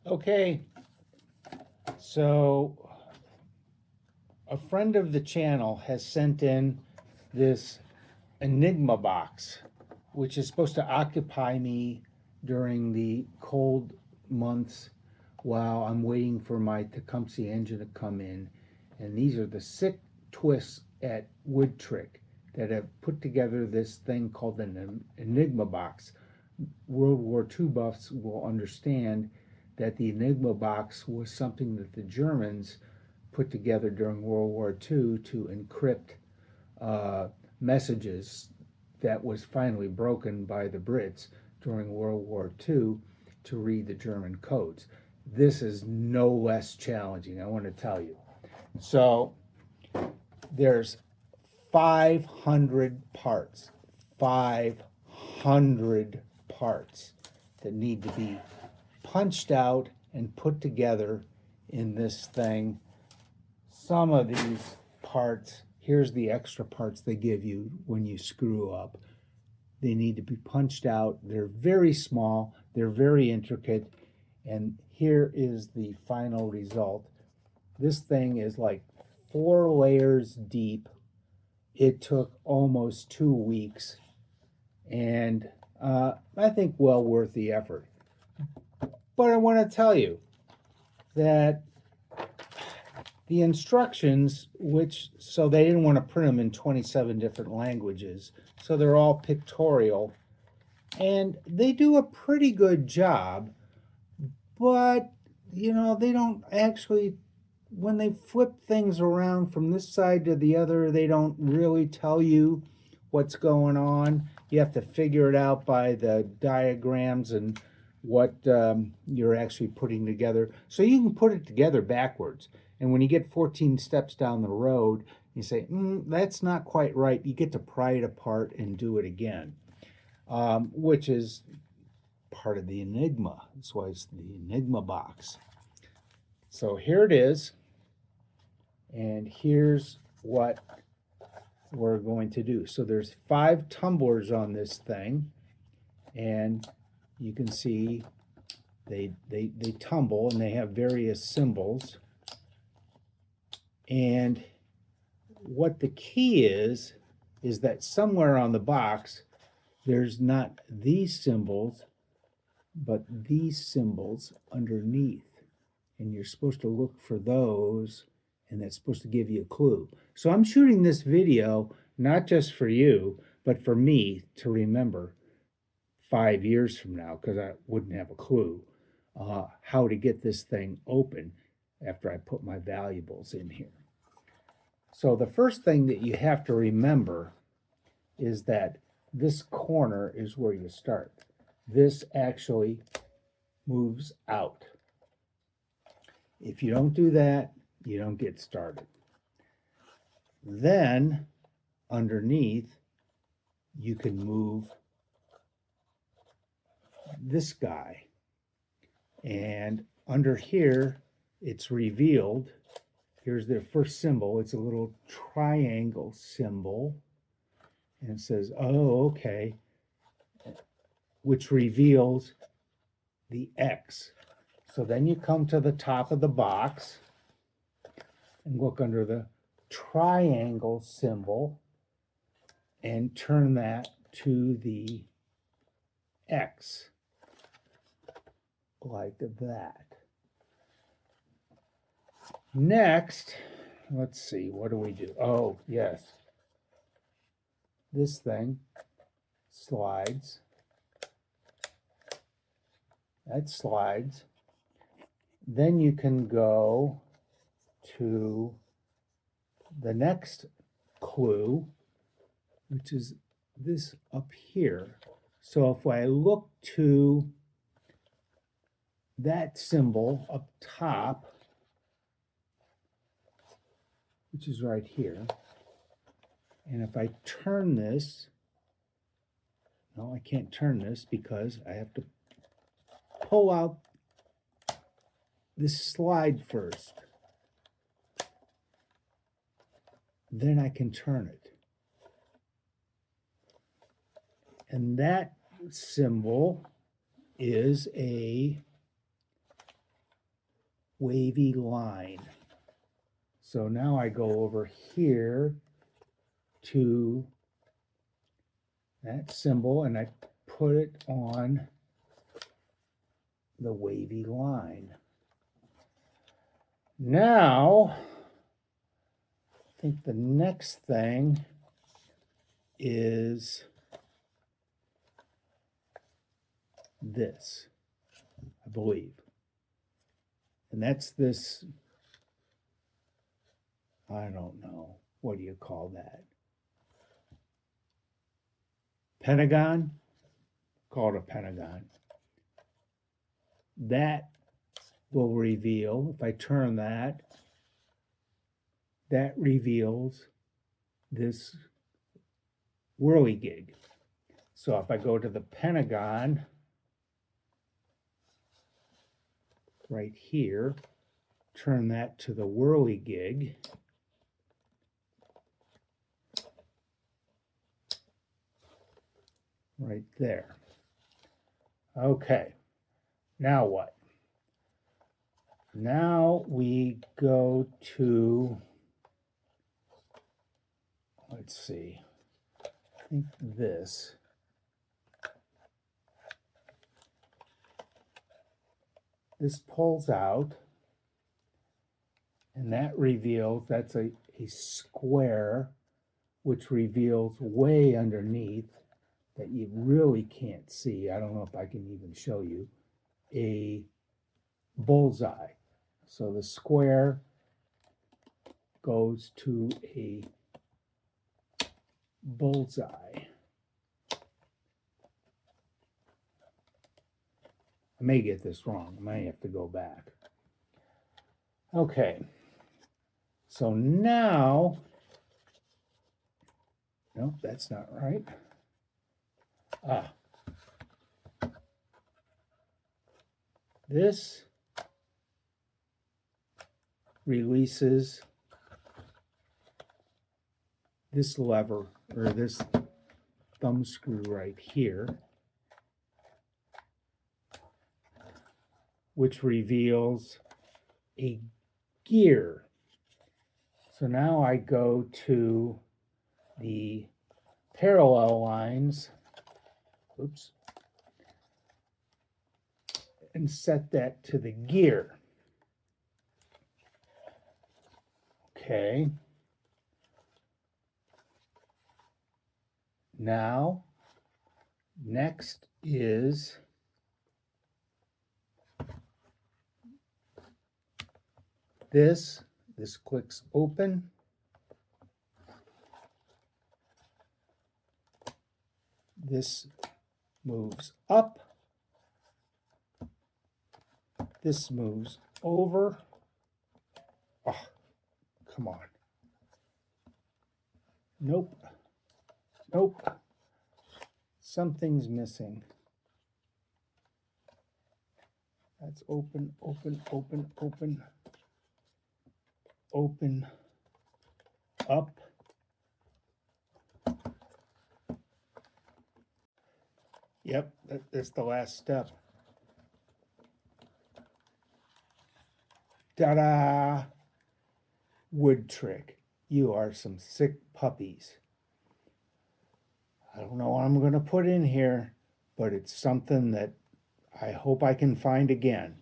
Okay, so a friend of the channel has sent in this Enigma box, which is supposed to occupy me during the cold months while I'm waiting for my Tecumseh engine to come in. And these are the 6 twists at Wood Trick that have put together this thing called an Enigma box. World War II buffs will understand that the Enigma box was something that the Germans put together during World War II to encrypt messages that was finally broken by the Brits during World War II to read the German codes. This is no less challenging, I want to tell you. So there's 500 parts, 500 parts that need to be punched out and put together in this thing. Some of these parts, here's the extra parts they give you when you screw up. They need to be punched out. They're very small, they're very intricate, and here is the final result. This thing is like 4 layers deep. It took almost 2 weeks, and I think well worth the effort. But I want to tell you that the instructions, so they didn't want to print them in 27 different languages, so they're all pictorial, and they do a pretty good job, but they don't actually, when they flip things around from this side to the other, they don't really tell you what's going on. You have to figure it out by the diagrams and what you're actually putting together. So you can put it together backwards. And when you get 14 steps down the road, you say, that's not quite right. You get to pry it apart and do it again, which is part of the Enigma. That's why it's the Enigma box. So here it is. And here's what we're going to do. So there's 5 tumblers on this thing. And you can see they tumble, and they have various symbols. And what the key is that somewhere on the box there's not these symbols, but these symbols underneath. And you're supposed to look for those, and that's supposed to give you a clue. So I'm shooting this video not just for you, but for me to remember 5 years from now, because I wouldn't have a clue how to get this thing open after I put my valuables in here. So the first thing that you have to remember is that this corner is where you start. This actually moves out. If you don't do that, you don't get started. Then underneath, you can move this guy. And under here, it's revealed. Here's their first symbol. It's a little triangle symbol. And it says, oh, okay, which reveals the X. So then you come to the top of the box and look under the triangle symbol and turn that to the X, like that. Next, let's see, what do we do? Oh, yes. This thing slides. That slides. Then you can go to the next clue, which is this up here. So if I look to that symbol up top, which is right here, and if I turn this, no, I can't turn this because I have to pull out this slide first. Then I can turn it. And that symbol is a wavy line. So now I go over here to that symbol and I put it on the wavy line. Now, I think the next thing is this, I believe. And that's this, I don't know, what do you call that? Pentagon? Call it a pentagon. That will reveal, if I turn that, that reveals this whirligig. So if I go to the pentagon, right here, turn that to the whirligig, right there. Okay, now what? Now we go to, let's see, I think this. This pulls out, and that reveals, that's a square, which reveals way underneath that you really can't see. I don't know if I can even show you, a bullseye. So the square goes to a bullseye. I may get this wrong. I may have to go back. Okay. So now, nope, that's not right. This releases this lever, or this thumb screw right here, which reveals a gear. So now I go to the parallel lines, oops, and set that to the gear. Okay. Now, next is this. This clicks open. This moves up. This moves over. Oh, come on. Nope. Nope. Something's missing. That's open, open, open, open. Open, up. Yep, that's the last step. Ta-da! Wood trick. You are some sick puppies. I don't know what I'm going to put in here, but it's something that I hope I can find again.